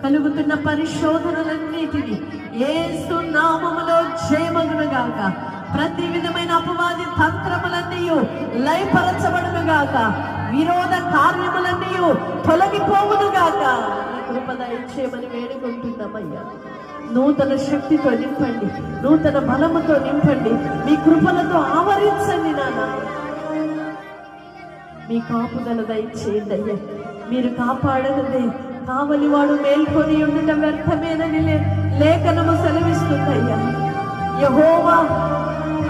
కలుగుతున్న పరిశోధనలన్నిటినీ యేసు నామములో జయమగునుగాక. ప్రతి విధమైన అపవాది తంత్రములన్నీ లయపరచబడునుగాక. విరోధ కార్యములన్నీ తొలగిపోవునుగాక. కృప దయచేయమని వేడుకుంటున్నామయ్యా. నూతన శక్తితో నింపండి, నూతన బలముతో నింపండి, మీ కృపలతో ఆవరించండి నాన్న. మీ కాపుదల దయచేయండి అయ్యా. మీరు కాపాడనదే కావలివాడు మేల్కొని ఉండటం వ్యర్థమేనని లేఖనము సెలవిస్తుందయ్యా. యెహోవా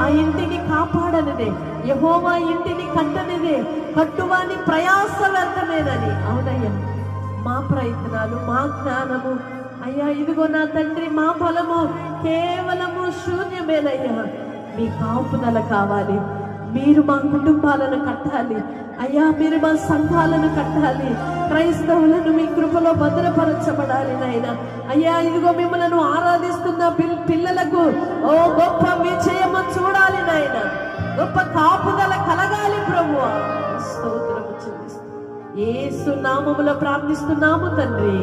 ఆ ఇంటిని కాపాడనిదే, యెహోవా ఇంటిని కట్టనిదే కట్టువాని ప్రయాస వ్యర్థమేనని. అవునయ్యా, మా ప్రయత్నాలు, మా జ్ఞానము అయ్యా, ఇదిగో నా తండ్రి, మా బలము కేవలము శూన్యమేనయ్యా. మీ కాపుదల కావాలి. మీరు మా కుటుంబాలను కట్టాలి అయ్యా, మీరు మా సంఘాలను కట్టాలి, క్రైస్తవులను మీ కృపలో భద్రపరచబడాలి నాయన. అయ్యా, ఇదిగో మిమ్మల్ని ఆరాధిస్తున్న పిల్లలకు ఓ గొప్ప విజయము చూడాలి నాయన. గొప్ప కాపుదల కలగాలి ప్రభువా. స్తోత్రము చెల్లిస్తాం. యేసు నామములో ప్రార్థిస్తున్నాము తండ్రి.